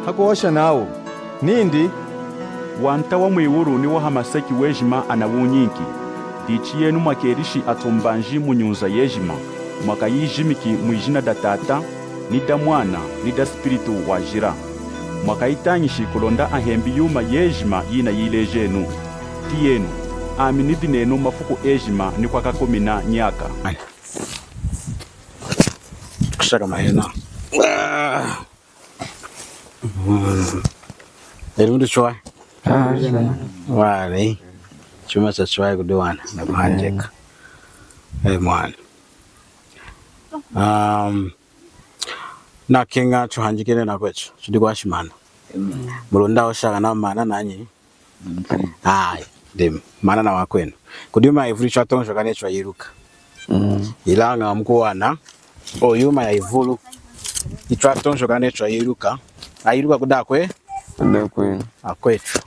hakuosha nao nindi wanta wa mwiwuru ni wa hamasaki wejima anawunyinki dichi yenu mwakerishi atombanji munyunza yejima mwaka yijimiki mwijina da tata ni da mwana ni da spiritu wajira mwaka itanyishi kulonda ahembi yuma yejima yina yilejenu tiyenu aminidi nenu mafuku ejima ni kwa kakomina nyaka kushaka mahena Elimu chwa wale chuma cha chwa kudoana na kuhanjeka mwana na kinga chuhanjikene na kwecho chidikwashimana mulonda oshaka na mana nanyi dem mana na wakwenu kudima ivuli chwa tonsho kane chwa yiruka ilanga mkuwana oyuma ya ivulu ichwa tonsho kane chwa yiruka ayiruka kudakwe akwetu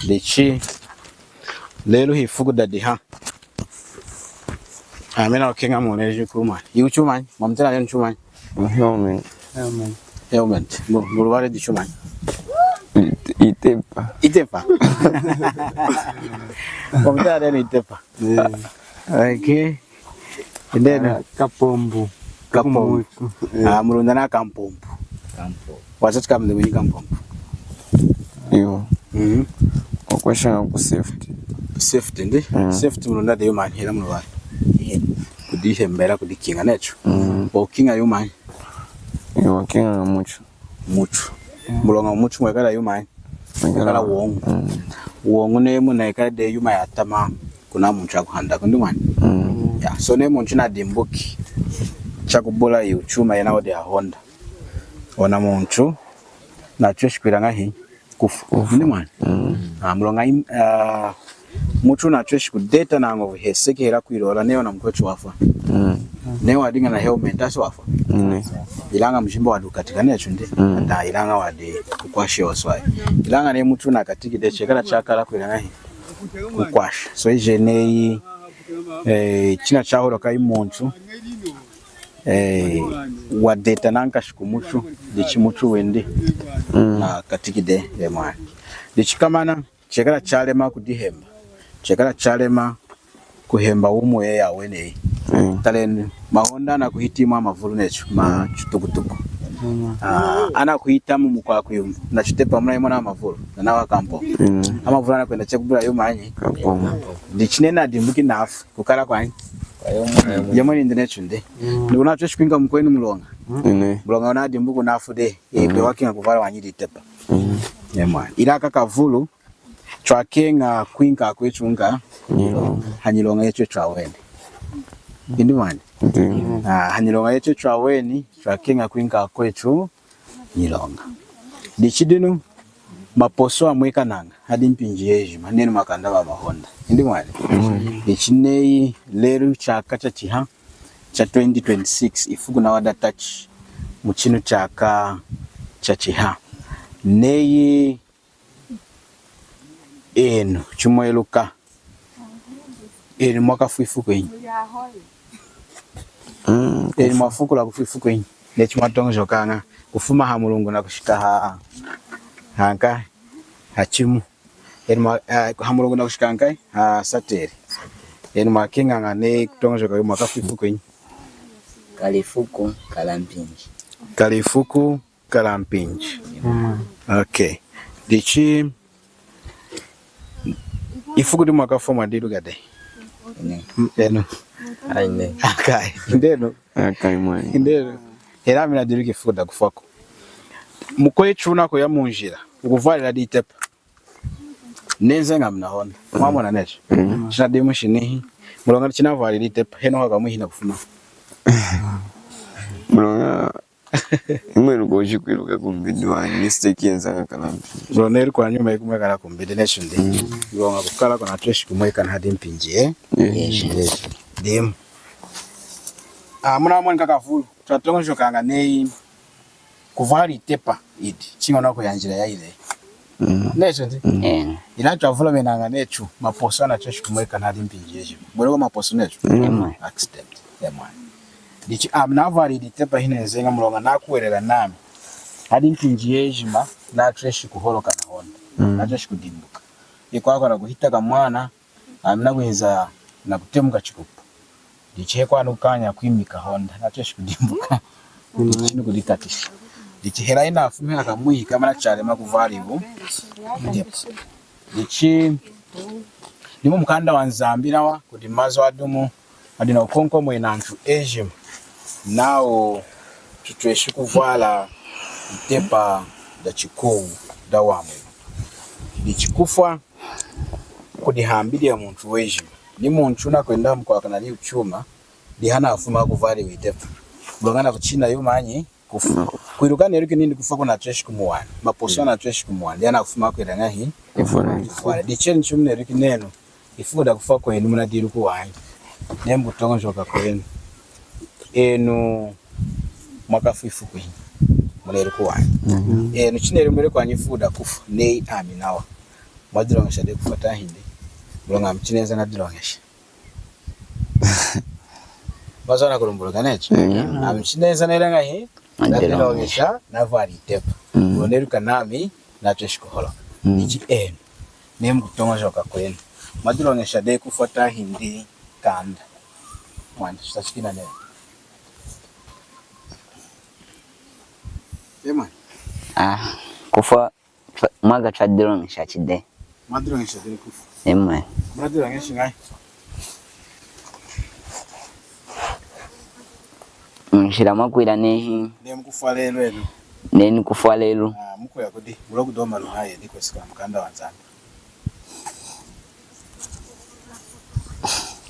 dichi lelo hifuku dadiha amena okenga muneje kuma yuchuma mamtana yo chuma helmet bulware di chuma itepa mamtana yo itepa okay ndena kapombu mulundana kampombu wazati kama ndi kampombu iyo okwesha ku safety ndi safety mulunda de yomani hela mulware kudihe mbera kudikinga necho okinga yomani iyo kinga mucho mulonga mucho mwekala yomani mwekala wongo ne muneka de yoma yatama kuna muntu akuhanda kundi mwana ya so ne muntu na dimbuki chakubola yuchuma yana ode ahonda ona muntu na tweshikira ngahi kufu ndi mwana mulonga mutu na tweshiku data na ngo hesekera kwirola neyo na mkwecho wafa neyo adinga na helmet aso wafa ilanga mshimbo wadu katika necho ndi na ilanga wadi kukwashe oswai ilanga ne mutu na katiki de chekala chakala kwira ngahi kukwasha so ijenei china chahoro kai muntu wa data nanka shikumuchu dichimuchu wende na katiki de mwana dichikamana chekala chalema kudihemba chekala chalema kuhemba umwe ya wene taleni mahonda na kuhitima amavulu necho ma chutukutuku ana kuhitamu mukwa kuyumba na chitepa muna imona amavulu na nawa kampo amavulu ana kwenda chekubula yomanyi dichinena dimbuki nafu kukala kwani yamani ndinecho ndi ndikuna tweshipinga mkwenu mulonga mulonga ona dimbuku nafu de ebe wakinga kuvala wanyiri tepa yamani ilaka kavulu chwakenga kwinka kwechunga hanyilonga yecho chawene indi mwana hanyilonga yecho chaweni chwakenga kwinka kwechu nyilonga dichidinu maposo amweka nanga hadi mpinji yeji maneno makanda wa mahonda indi mwana dichinei leru chaka cha chiha cha 2026 ifugu na wada touch muchinu chaka cha chiha nei eno chimoeluka eno mwaka fuifuko yin eno mwafuko la kufuifuko yin nechi mwatongo kanga kufuma ha mulungu na kushika hanka hachimu eno ha mulungu na kushika hanka sateri eno mwakinga ngane kutongo kanga mwaka fuifuko yin kalifuku kalampinji okay dichi ifuku di mwaka foma didu gade eno aine akai ndeno mwani ndeno era mina diru kifuku da kufako mukoye chuna ko ya munjira ukuvalira ditepa nenze ngamnahona mwamona necho china demo shinihi mulonga china valira ditepa heno hakamuhina kufuna mulonga imwe rugoji kwiruka kumbidi wa mistake yenza kalampi zoneri kwa nyuma ikumwe kana kumbidi necho ndi mulonga kukala kona tresh kumwe kana hadi mpinji yes dim muna mwana kakavulu twatongo kanga nei kuvari tepa idi chingona ko yanjira ya ile necho ndi ila twavula menanga necho maposo na tresh kumwe kana hadi mpinji yejo bwero maposo necho accident ya mwana dichi amnavari ditepa hine zenga mulonga nakuwerera nami hadi mpinji yejima na treshi kuholoka na honda na treshi kudimbuka ikwako na guhita kamwana amina gweza na gutemuka chikupa dichekwa nukanya kwimika honda na treshi kudimbuka ndichino kudikatisha dichihera ina afumira kamwi kama na charema kuvalibu dichi nimo mukanda wa Nzambira wa kudimazo adumu adina ukonko mwenantu ejima nao tutweshi kuvala itepa da chikowu da wamwe dichikufa kudihambili ya muntu wejima ni muntu nakwenda mkwakana ni uchuma dihana afuma kuvali witepa bulongana kuchina yumanyi kufa kuirukana eruki nindi kufa kuna treshi kumuwani maposo na treshi kumuwani dihana afuma kwiranga hii ifuna dicheni chumne eruki neno ifuda kufa kwenu munadiru kuwanyi nembu tongo njoka kwenu enu mwakafifu kwenu muleru kuwanyi enu chineru mwere kwa nyifuda kufa nei aminawa mwadirongesha de kufata hindi bulonga mchineza na dirongesha bazana kurumburuka necho amchineza neranga hii na dirongesha na vari tepa uloneru kanami na cheshikoholo ichi enu nembu tongo njoka kwenu madirongesha de kufata hindi kanda mwana tutachikina nene ema kufa mwaga chadirongesha chide madirongesha de kufa ema madirongesha ngai nshira makwira nehi ne mkufa lelo eno neni kufa lelo muko yakudi bulo kudoma luhaye ndiko sika mkanda wa Nzambira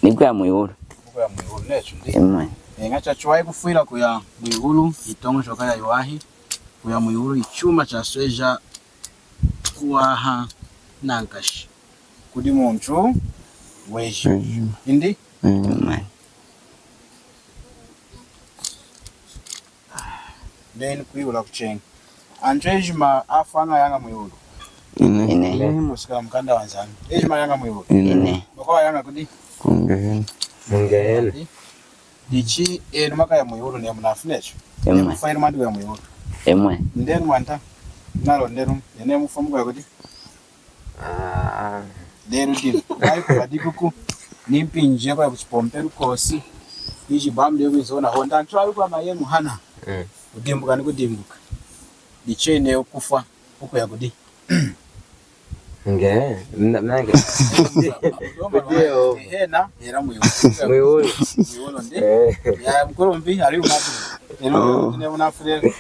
niko ya muyuru necho ndi ngacha chwai kufuira kuya muyuru itongo shoka ya yuahi kuya muyuru ichuma cha sweja kuaha nankashi kudi muntu weji indi then kuiula kuchenga anjejima afana yanga muyuru ine musika mkanda wa Nzambira ejima yanga muyuru ine bako yanga kudi Mungeheni dichi enu maka ya muyuru ne munafunecho mufayira mandu ya muyuru emwe ndenu manta nalo ndenu ene mufamuko yakoti ndenu dinu kai kwa dikuku nimpinje kwa kuchipomperu kosi ichi bamde kwizona honda ntwali kwa mayemu hana kudimbuka nikudimbuka dichi ene ukufa uko yakudi nge nange hena era muyuru ndi ya mkolombi ali umatu eno ne munafurere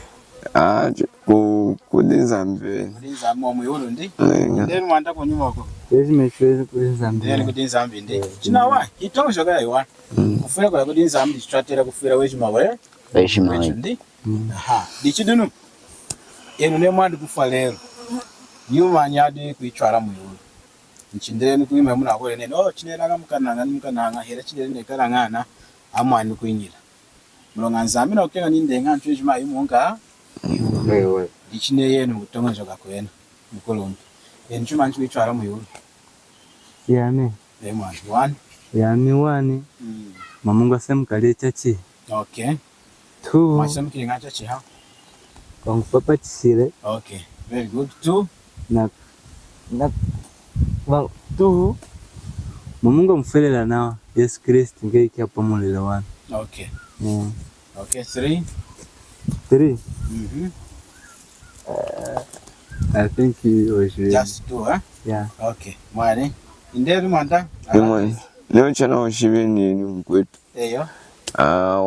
kudinzambira ndinzamo muyuru ndi ndenu manda kunyuma ko ezimechwezi kudinzambira ndenu kudinzambi ndi chinawa itongo shoka yaiwa kufira kwa kudinzambi stratera kufira wejima wejima ndi aha dichidunu eno ne mwandu kufa lero nyuma nyadi kuichwara muyuru nchindeni kuima muna kole nene chinera mukananga hera chinere ne karangana amwani kuinyira mulonga Nzambira okenga nindenga ntwejima imunga wewe dichine yenu kutonga joka kwena mukolombi enchuma nchi kuichwara muyuru yani emwani one yani wani mamungu asemkalie chachi okay two masemkiri ngacha chiha kwangu papa chisire okay very good two na tu mamungu amfelela nawa Yesu Kristo ngeke hapo mulilo wana okay okay three I think he was just two yeah okay mwani inderi mwanda leo chana oshibeni ni mkwetu eyo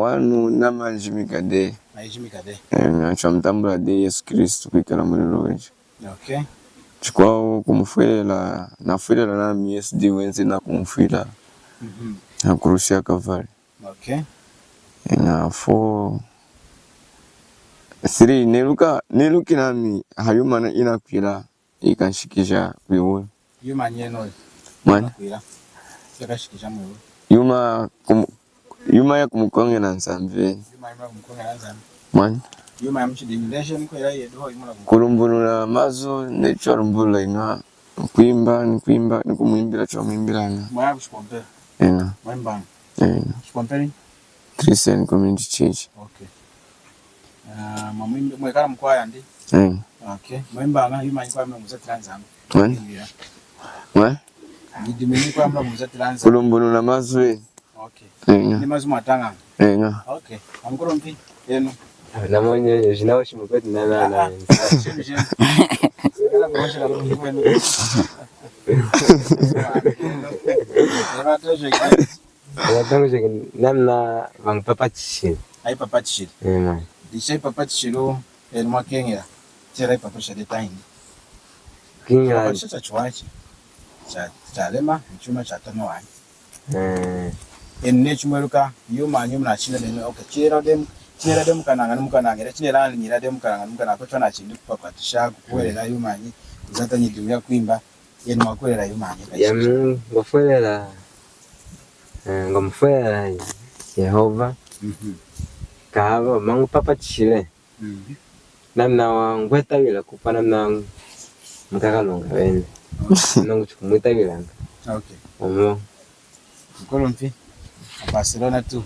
wanu namanjimikade ayijimikade ngacho mtambula de Yesu Kristo kwikala mulilo weje okay chikwawo kumufwela nafwela na MSD wenze na kumufwela na kurushia kavari okay na 4 3 neluki nami hayuma inakwira ikanshikisha wiwe yuma nyeno mwana kwira yakashikisha mwewe yuma ya kumukonge na Nzambira yuma kumukonge na Nzambira mwana yuma yamchidimulation ko yara yedo yuma kulumbulula mazo necho lumbula ina kuimba ni kumwimbira cho mwimbirana mwaya kushpompera mwembana shpomperi Christian Community Church okay mwimbe mwekala mkwaya ndi Okay. Mwemba nga yuma kwa mna muzatiranza. Ndimeni kwa mna muzatiranza. Kulumbuno na mazwe. Okay. Ni mazu matanga. Okay. Amkoro mpi yenu. Na mwenye jinao shimukoti na. Namna bang papatishiro. Ai papatishiro. Dishai papatishiro elma kengera. Tira papatishiro taini. Kengera. Cha chwachi. Cha lema chuma cha tano wani. Enne chumweruka yuma nyuma na china nene okay chira dem kanangera chinera nyira dem kananga ko chona chindi papatisha kuwerera yumanyi uzata nyidumya kwimba yenu makwerera yumanyi yamu ngomfwela Yehova kaba mangu papatishile namna wangwetawila kupa namna mkakalonga wene nangu chukumwitawila okay omo Kolompi Barcelona tu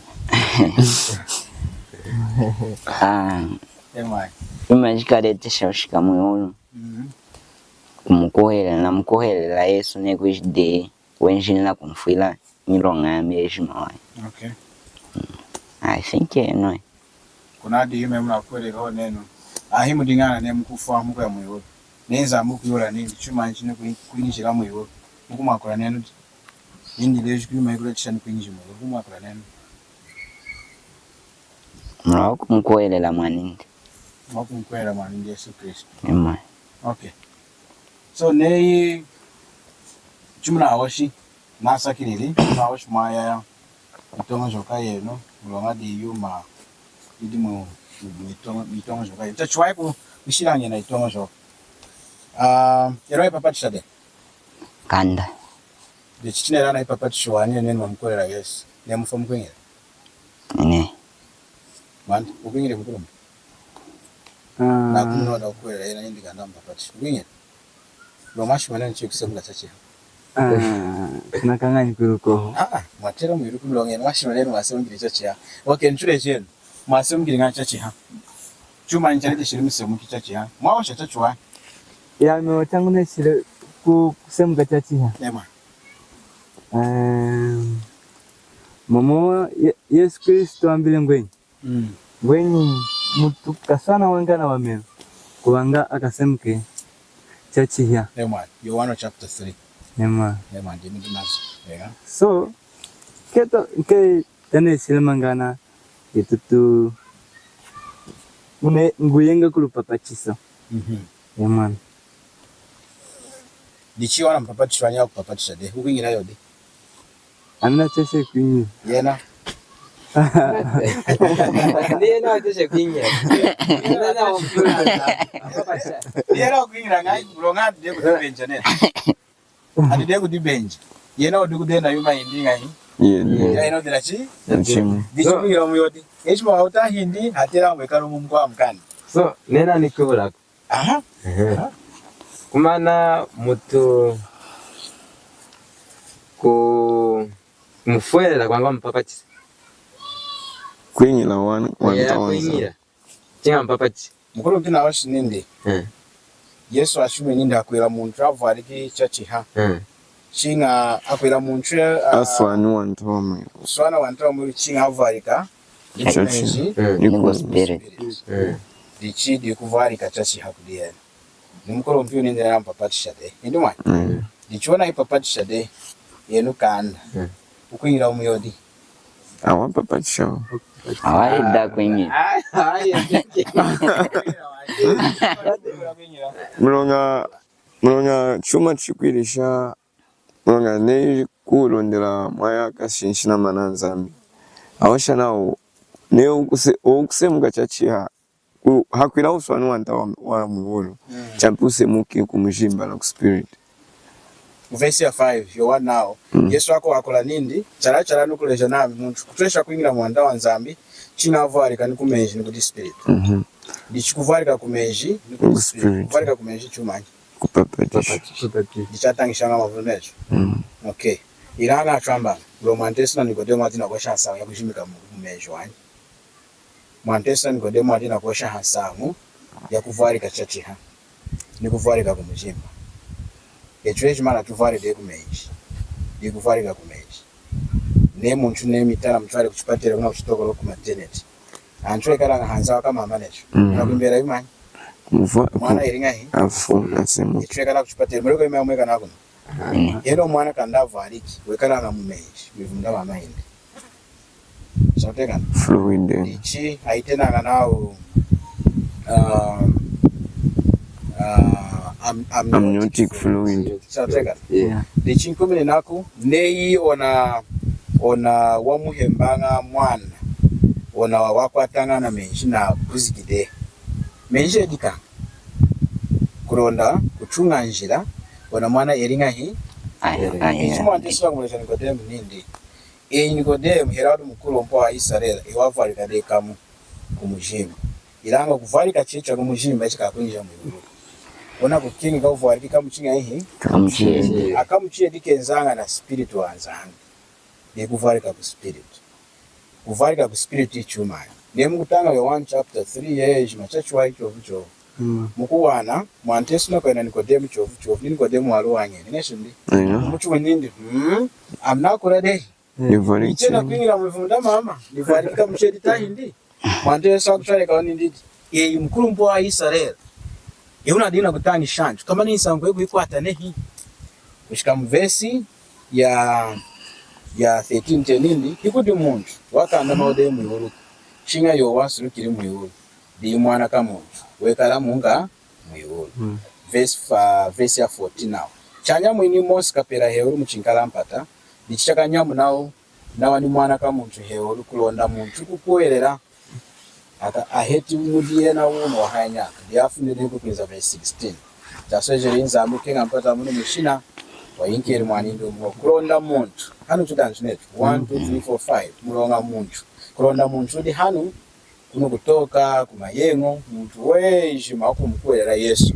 Imajikaretesha ushikamwe kumukohelela Yesu nekwishide wenjinila kumfwila milonga ya miyejima wae. Okay. I think no. Kuna di yume mna kwele ho neno. Ahimu dingana ne mukufa muko ya mwiwo. Neza muku yola ni chuma nchine kuinjira mwiwo. Muku makora neno. Indi lejo kuma ikula chani kuinjira mwiwo. Muku makora neno. Mwa kumkohelela mwanindi. Mwaku mkwela mwanindi Yesu Kristo. Amen. Okay. So nei chumna awoshi nasa kirili na awoshi maya itongo joka yeno mulonga di yuma idimu itongo joka yeno tachwai ku bishiranye na itongo joka eroi papatisha de Kanda de chichinera na ipapatisha wanye nene mumkorera Yesu ne mufomu kwengera ne man ukwengere mukuru na kuno da ukwera yana ndika ndamba papatisha kwengera lo mashi mana nchi kusemula chache nakangani kuruko mwatera mwiru kumulonge mashi mana mwasongire chache okay nchure chenu mwasongire nga chache ha chuma nchali shiri musemu chache ha mwawasha chache wa ya no tangu ne shiri kusemu chache ha nema momo Yesu Kristo ambile ngwenyi ngwenyi mutu kasana wangana wameno kuwanga akasemke chachi ya Yohana chapter 3 nema ndimi dimazo so keto ke tene silmangana itu nguyenga kulupapachisa nema dichi wana mpapachisha nya kupapatisha de ukwingira yodi amna chese kwinyi yena ndiye na chese kwinyi nana wafuna yena ukwingira ngai kulonga de kubenja ne ati de kubenja yena odi kudena yuma indinga hii yena odi lachi dichi kwingira muyodi eshima hauta hindi hatera mwekaro mumkwa mkani so nena nikubula kumana mutu kumfuela kwanga mpapachisa kwingila wanta kwingila chinga mpapachisa mukuru tina washi nindi Yesu ashume nindi akwela muntu avariki chachiha chinga akwela muntu aswani wanta wamwe swana wanta wamwe chinga avarika chachi niko spirit dichi di kuvarika chachiha kudiena nimukuru mpyo nindi na mpapatisha de ndimwa dichona ipapatisha de yenu kanda ukwingira umuyodi awapapatisha awaida kwenye mulonga chuma chikwilisha mulonga ne kulondela mwaya kashinshina mananzambi awasha nawo ne okusemuka chachiha hakwila uswanu wanta wa muholo champuse muki kumujimba na kuspirit verse 5 Yohana nao Yesu wako wakola nindi charachara nukuleja nami muntu kutresha kuingira mwanda wa nzambi china avarika nikumeji nikuti spirit ndichikuvarika kumeji nikuti spirit kuvarika kumeji chumanyi kupapatisha ndichatangishanga mavunecho okay ilana achamba lo mwantesina Nikodemo atina kwasha sawa ya kushimika mumeji wani mwantesina Nikodemo atina kwasha hasamu ya kuvarika chachiha ni kuvarika kumujimba echwechi mana tuvaride kumeji ni kuvarika kumeji ne muntu ne mitana mutwale kuchipatira kuna kuchitoko lo kumaternity antwe kala hanza kama manager nakumbera imani mwana iringa hii afu nasema echwe kala kuchipatira muleko imwe kana kuno yero mwana kanda variki wekala na mumeji bivunda mamainde soteka fluid ichi aitena kanao amniotic fluid soteka ichi nkumene nako nei ona wamuhembanga mwana ona wakwatanga na menji na buzikide menji edika kuronda kuchunga njira ona mwana eringa hii ichi mwantisi wakumulesha Nikodemu nindi Nikodemu Herode mukuru mpo wa Israeli iwavalika dekamu kumujimba ilanga kuvalika chicha kumujimba chikakwinja mwibulu ona kukingi kauvalika kamuchinga hii akamuchie dikenzanga na spirit wanzanga ni kuvalika ku spirit kuvalika ku spirit ichumani ne mukutanga wa 1 chapter 3 yeji machachwa icho vucho mukuwana mwantesi nakwena Nikodemu chovu Nikodemu walwanye neshindi muchwe nindi I'm not ready ichena kwingira muvunda mama nivalika mchedi tahindi mwantesi akuchaleka waninditi yeyi mukuru mpo wa Israeli yeuna dina kutangi shanju kama ni sango ekuikwata nehi kushika mvesi ya 13 tenindi ikuti muntu wakanda maude mwihuru chinga yo wasurukiri mwihuru di mwana kamuntu wekala munga mwihuru verse ya 14 now chanya mwini mos kapera heuru muchinkala mpata dichaka nyamu nawo ni mwana kamuntu heuru kulonda muntu kupoerera aka aheti mudiye na uno wahanya diafunire kukweza verse 16 tasojere inza mukenga mpata muno mushina wayinkeri mwanindo kulonda muntu hano tudanznet 1 2 3 4 5 mulonga muntu kulonda muntu di hano kuno kutoka kumayengo muntu weji makumkwera Yesu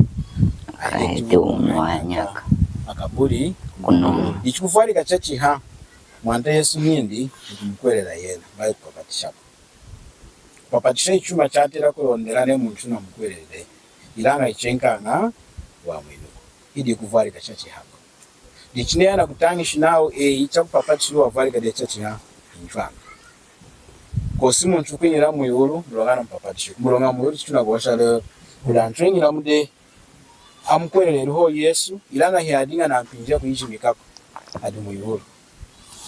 aheti umwanyaka akaburi kuno ichikuvalika chachiha mwanda Yesu nindi kumkwera yena bayi papatisha ichuma chatira kurondera ne muntu na mukwerere ilanga ichenkanga wa mwino idi kuvalika chachiha dichineyana kutangishi nawo ichakupapatishwa wavalika de chachiha injwanga kosi muntu kwinyira muyulu mulongana mpapatisha mulonga muyulu chituna kuwasha leo kulantwengira mude amukwereriho Yesu ilanga hiadinga na mpinjia kuijimikako adi muyulu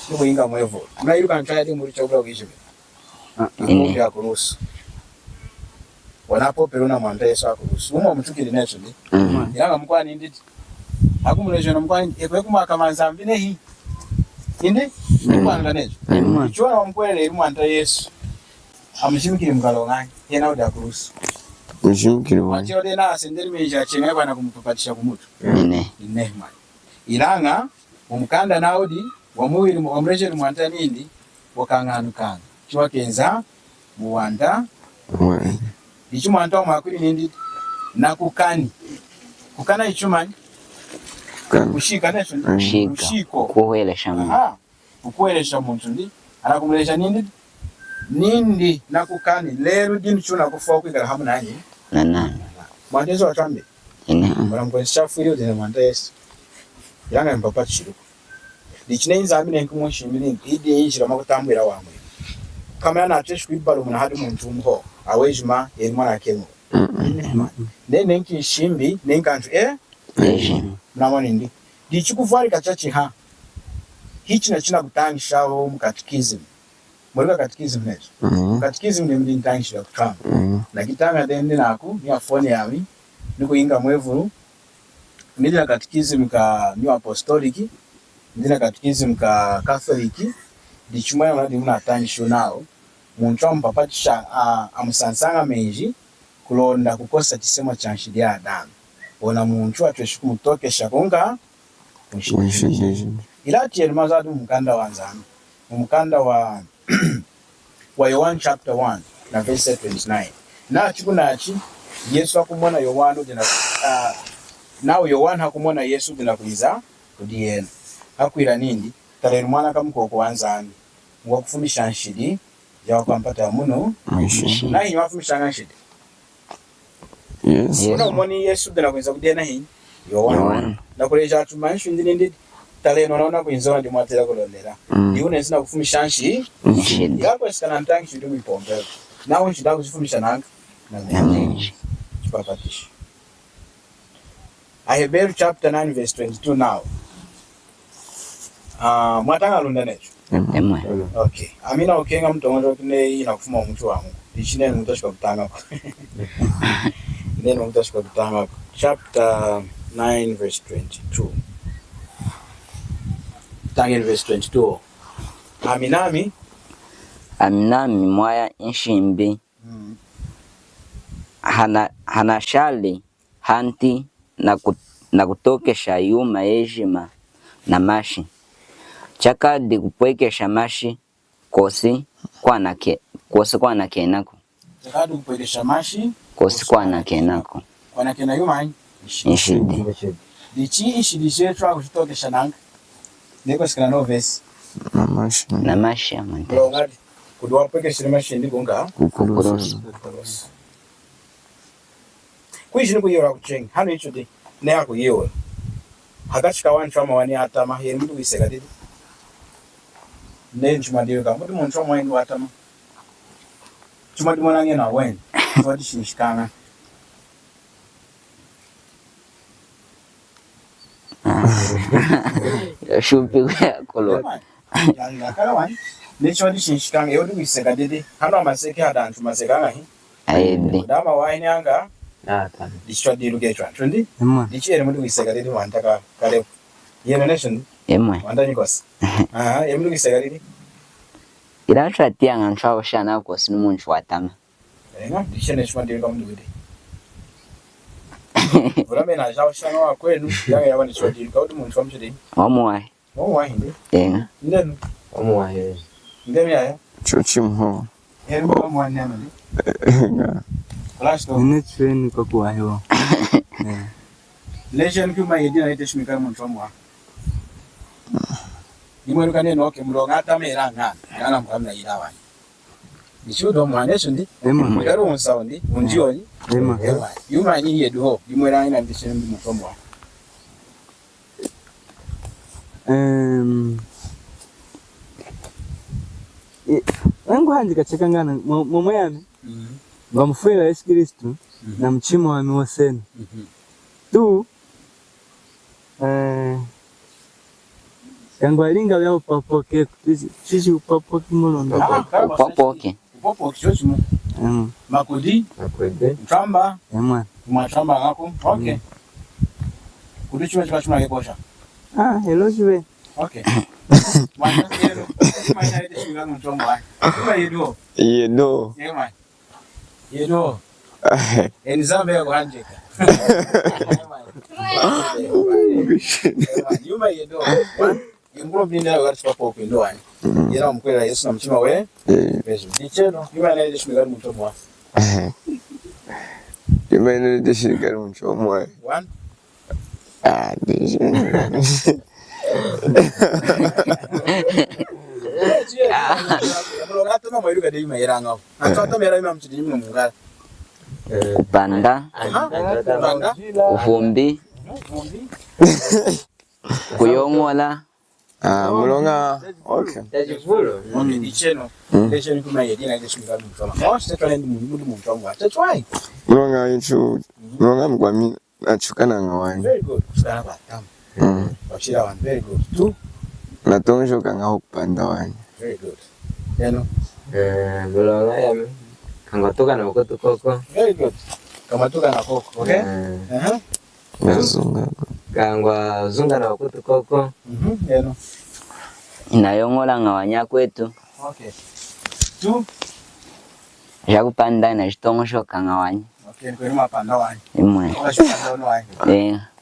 nikuinga mwevo unairuka nchaya di muri chakula kuijimika ikumbi ya kurusu wanapo peruna mwanda Yesu akurusu umo mtukili necho ni ilanga mkwani inditi akumulejona mkwani ekwekuma akamanza mbine hii indi mkwanga necho ichona wamkwereri mwanda Yesu amushimikiri mkalongani yena uda kurusu mshimikiri wa achiro dena asenderi meja chenga bana kumupapatisha kumutu ine man ilanga umkanda naudi wamuwiri wamrejeri mwanda nindi wakanganukanga chiwa kenza muwanda ichuma anta mwakwiri nindi nakukani kukana ichumani kushika necho kushiko kuwelesha muntu kuwelesha muntu ndi anakumulesha nindi nakukani lero dinu chuna kufa kwikala hamu nanyi nana mwandezo watambe ine mwanamkwesha furi udene mwanda Yesu yanga mpapa chiruko dichinenza amine nkumwishimiri idi injira makutambwira wamwe kama yana ateshi kuibalo muna hadi muntu mho awejima yeri mwana kengo nene nkishimbi nenkanju namoni ndi dichikuvalika chachiha hichi na china kutangishawo mukatikizim mulika katikizim necho katikizim ni mdi ntangishira kutama na kitanga dende naku ni afone yami niko inga mwevuru ndina katikizim ka New Apostolic ndina katikizim ka Catholic dichumaya mwana muna atangisho nao muntu amupapatisha amusansanga menji kulonda kukosa chisemo cha nshidi ya adamu ona muntu atweshiku mutokesha konga ilati elmazadu mukanda wanzani mukanda wa Yohana chapter 1 na verse 29 na chikunachi Yesu akumona Yohana dina nao Yohana hakumona Yesu dina kuiza kudiena hakuira nindi tare mwana kamukoko wanzani ngokufundisha nshidi ya kwampata muno na hiyo afundisha nshidi Yes. Una mwani Yesu dana kuinza kudena hii. Yohana. Na kuleja tumanisho ndini ndi tale naona kuinza ndi mwatela kulondera. Ndiune sina kufumisha nshi. Yako sikana ntangi chidu mipombe. Nawe nshida kufumisha nanga. Na chipapatishi. Ahebrews chapter 9 verse 22 now. Mwatanga lunda necho. Okay. Amina okenga mtongo kune ina kufuma mtu wangu. Ndichine mutashika kutanga. Neno mutashika kutanga. Chapter 9 verse 22. Tangen verse 22. Aminami mwaya nshimbi. Hanashali hanti na kutokesha yuma yejima na mashi. Chakadi kupwekesha mashi kosi kwa na kenako. Chakadi kupwekesha mashi kosi kwa na kenako. Kwa na kena yuma nshidi. Dichi ishidi shetra kutokesha nanga. Neko sikana no verse. Na mashi amante. Longadi kudwa pwekesha mashi ndi gonga. Kukuroso. Kuishini kuyora kuchenga. Hano icho di. Ne yako yewe. Hakachika wanchama wani atama. Heri mtu wiseka didi. Ne nchuma diweka. Mutu mwanchama wani watama. Chuma di mwanange na weni. Wadi shinishikanga. Shumpi kwa kolo. Yanga kala wani. Nechi wadi shinishikanga. Yodu wiseka didi. Hano amaseke hada nchuma sekanga hii. Ayedi. Dama wani anga. Dichwa diru gechwa. Chundi? Dichi ere mutu wiseka didi wantaka kale. Yeno nation? Wanda nikosi. Ere mutu wiseka didi? Iracha tianga nchwa shana kwa sinu munchu watama. Nga, dichi nechwa diru kama nduwede. Urame na jao shana wa kwenu, yanga yawa nechwa diru kama munchu wa mchudi. Wamuwahi. Wamuwahi ndi? Nga. Ndenu? Wamuwahi. Ndenu ya ya? Chochi mho. Heru wamuwahi nyama ndi? Nga. Lashto? Nechweni kwa kuwahiwa. Legend kuma yedi na ite shimika munchu wa muwa. Imweru kaneno oke mronga hata mera nga. Yana mkamna ilawa. Nishudo mwanesho ndi? Mwero unsawo ndi? Unjiyo ndi? Yuma ni yedu ho. Imwera ina ndishene mbi munchu wa muwa. Wangu hanji kacheka ngana mwamuyame Ngamufuela Yesu Kristu na mchimo wa miwaseni tu yangu alinga ya upapoke chichi upapoke molondo upapoke chochi mu makudi mchamba machamba ngako okay kudi chuma chuma kekosha hello juwe okay mwana kero maana ile shinga mchomba kwa yedo yedo enzambe ya kuhanjika yuma yedo Imbulo blinda wa tsapa kwa ndwani. Yera mkwela Yesu na mchima we. Bezo. Dicheno yuma na ile shimiga mchomwa. Yuma na ile shimiga mchomwa. 1 Mlogato mama iruka de yuma yera ngao. Atata mera yuma mchidi yuma mungala. Banda. Uvumbi. Kuyongola. Mulonga okay. Okay, dicheno. Dicheno kuma yedi na ile shimiga mchomwa. Most talent mundu mchomwa. Tatwai. Mulonga yichu. Mulonga mkwami achukana ngawani. Very good. Sana batam. Wachira one very good. 2 Natonjo kanga kupanda wani. Very good. Yano. Mulonga yame kangatoka na ukoto koko. Very good. Kamatoka na koko, okay? Ngazunga. Kangwa zunga na ukoto koko. Yano. Inayongola ngawanya kwetu. Okay. 2 Jakupanda na chitongo kangawanya. Okay, kwa nima panda wani. Imwe. Kwa shukanda ono wani.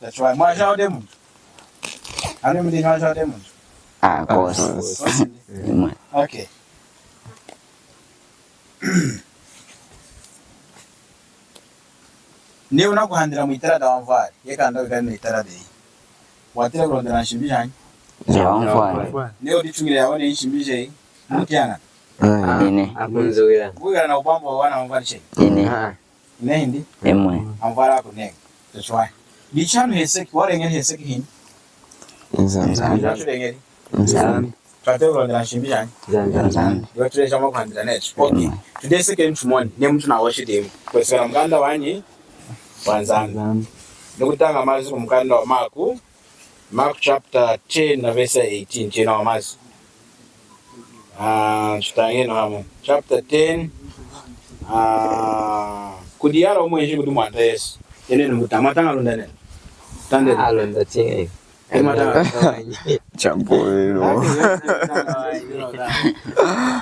That's why. Mwa shao demu. Ano mdi mwa shao demu. Kosi. Imwe. Okay. Niyo nakuhandira mu itara da wanvari. Yeka ndo gani itara de. Watira kurondera nshimbijanyi. Wanvari. Niyo dichungire yaone nshimbijayi. Mutiana. Ine. Akunzugira. Kuigana na ubambo wa wana wanvari che. Ine. Nendi. Emwe. Amvara kunenga. Tachwai. Bichano heseki warengeri heseki hini. Nzambi. Ndachurengeri. Nzambi. Twatero ndira shimbijani. Nzambi. Ndotulesha makwandira necho. Okay. Today second morning nemuntu na worship him. Kwesera mkanda wanyi wanzangu. Ndikutanga mazi ku mkanda wa Mark chapter 10 na verse 18 chena wa mazi. Chutangeno hamo. Chapter 10 kudiyara omwenji kuti mwanta Yesu. Ene mutamatanga londane. Tande alonda chinga. Champolelo.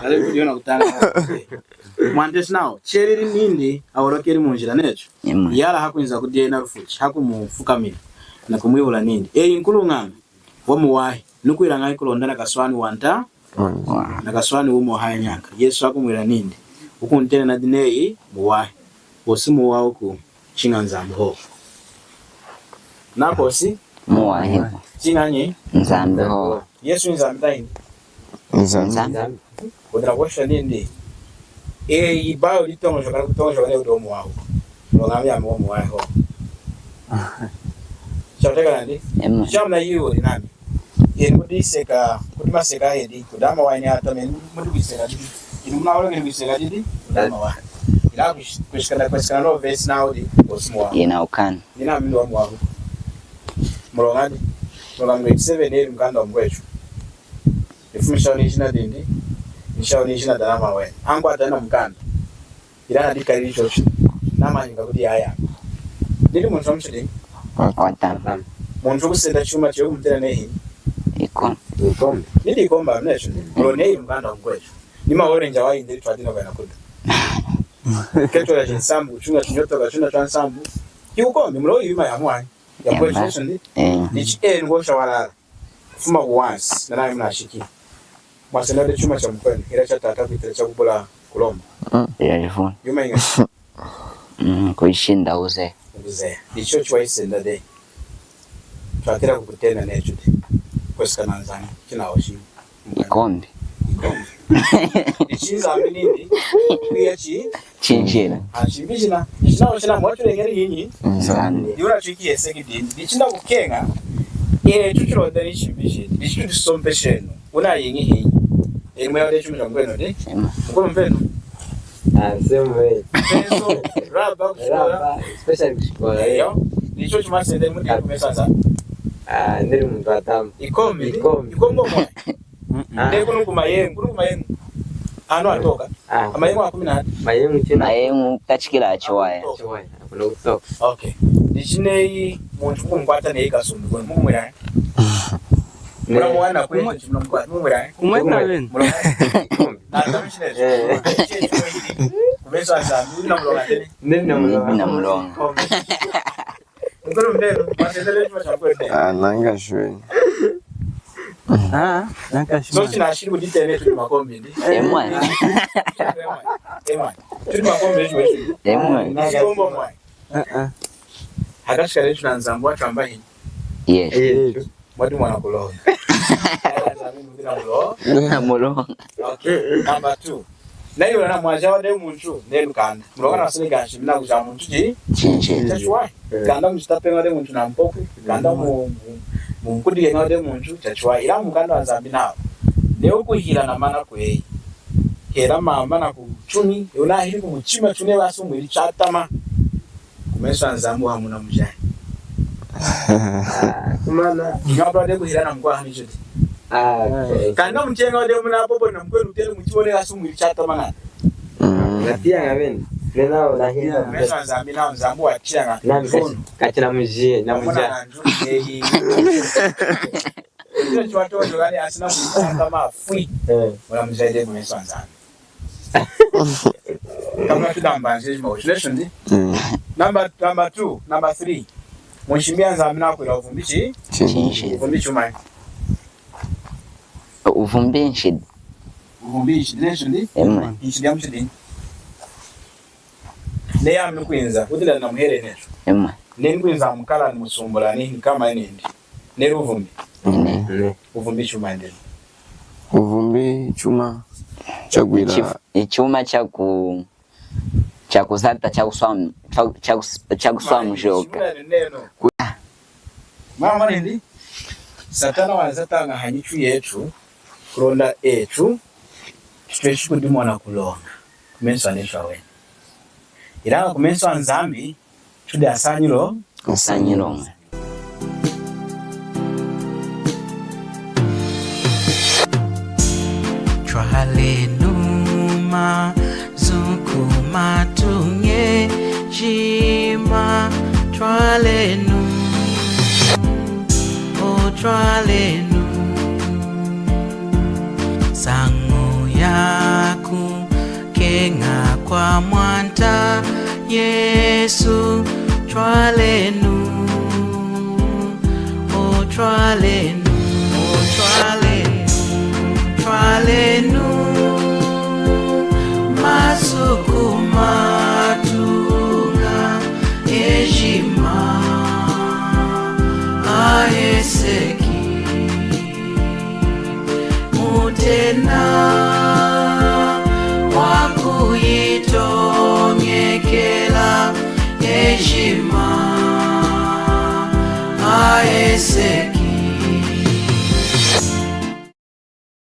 Ale kudiona kutanga. Mwantesi nawo chereri nindi awolokeri munjira necho. Yala hakuinza kudiyena rufuchi hakumufukamira na kumwibula nindi. Inkulungana womuwahi nukwiranga ikulondana kaswani wanta na kaswani umo haya nyaka. Yesu hakumwira nindi. Ukuntene na dinei muwahi. Osimu wa uku chinga nzambi ho. Nakosi Muwahi. Chinga nyi Nzambi ho. Yesu nzambi taini. Nzambi. Kudra washa nindi. Ibao litongo shokara kutongo shokara udo muwahu. Mwangami ya muwahi ho. Chawateka nandi? Chamna yu di nami. Kudi seka, kudima seka hedi. Kudama waini hata meni mudu kiseka didi. Muna wala ngeni kiseka didi. Kudama waini. Ila kushikana no vesi na odi. Osimuwa. Yena ukana. Nina mimi wa muwahu. Mulongani. Mulongani 27 neri mkanda wa mwechu. Ifumisha unishina dindi. Nishaonishina dalama we. Angu atana mkanda. Ila nadikari choshi. Nama hinga kudi haya. Nili muntu wa mshidi? Watama. Muntu kusenda chuma chiyo kumtena nehi. Ikombe. Nili ikomba mneshu. Mulo nehi mkanda wa mwechu. Nima orange wa indiri tuadina kwa inakuda. Keto ya jinsambu. Chunga chinyoto ka chunga chansambu. Kiukombe. Mulo yuma ya mwani. Ya mwechu ndi. Nichi ngosha walala. Fuma once. Na nami mnashiki. Mwasenade chuma cha mkwene. Hila cha tata kuitele cha kubola kulomba. Yalifuna. Yuma inga. Kuishinda uze. Uze. Nicho chwa isenda de. Twatira kukutena necho de. Kwesika nanzani. Kina oshimu. Ikombe. Nichinza ambi nindi. Kuya chi. Chinjira. Chimbijina. Nichina wachina mwatu rengeri yinyi. Nzambi. Yura chuki yeseki dini. Nichinda kukenga. Chuchironda nichimbijina. Nichitu disompesheno. Una yingi hinyi. Mwe wade chumi cha mkweno de. Mkweno mpeno. Semwe. Peso. Raba kushikola. Especially kushikola. Eyo. Nicho chuma sende mwini kumesanza. Nili muntu atamu. Ikombe. Ikombe mwa. Ndeko nuku mayengu. Nuku mayengu. Ano atoka. Mayengu wa 10. Mayengu china. Mayengu kachikila achowaya. Achowaya. Kuna kutoka. Okay. Nichinei muntu kumkwata nei kasumbi kwa mungu mwira. Mura mwana kwetu chimnomkwata mungu mwira. Kumweka wenu. Na tamshine. Kumesa zambi na mlonga tene. Na mlonga. Ngolo mbele, masendele chuma cha kwete. Nanga shwe. Nanga shwe. So china shiri kuditene tu makombi ndi. Emwe. Tu makombi shwe. Emwe. Nashombo mwa. Hakashika letu na nzambu watu ambaye. Yes. Mwadu mwana kulonga. Na mlonga. Okay. Number 2. Nayo wana mwaja wade muntu nelu kanda. Mlonga na sile gashi mina kuja muntu ji. Chinjira. Chachwa. Kanda mstape ngade muntu na mpoku. Kanda mukudi ngade muntu chachwa. Ila mukanda nzambi nao. Leo kuhila na mana kwei. Hera mama na kuchuni. Yona hili kumuchima chune wasu mwili chatama. Kumeswa nzambu hamuna mjani. Kumana. Ngabra wade kuhila na mkwa hani chote. Kanda mchenga wade muna popo na mkwenu tele mchione wasu mwili chatama ngana. Natia ngabeni. Nena unahina. Kumeswa nzambi nao nzambu wa chianga. Kachina mjie. Na mjie. Ndio chwato jogani asina kama fui. Wala mzaide kumeswa nzambi. Kama tudamba nje motivation ndi. Number 2, number 3. Mwishimbia nzambi nako ila uvumbichi. Chinjira. Uvumbichi umai. Uvumbichi. Uvumbichi nation ndi. Emwe. Nchidi mchidi. Ne amnu kwinza kudila na muhere necho. Emwe. Ne kwinza mukala ni musumbula ni kama nindi. Ne uvumbi. Uvumbichi umai ndi. Uvumbi chuma chagwira. Ichuma chakuzata chakuswa mjoka mama nindi satana wanazata nga hanyichu yetu kulonda etu tutweshi kudi mwana kulonga kumenso anesha wene ilanga kumenso anzambi tudi asanyiro Chwale numa zukuma tunge jima chwale nu o chwale nu sangu yaku kenga kwa mwanta Yesu chwale nu o chwale nu o chwale nu masukuma tunga ejima aeseki mutena wakuyitongekela ejima aeseki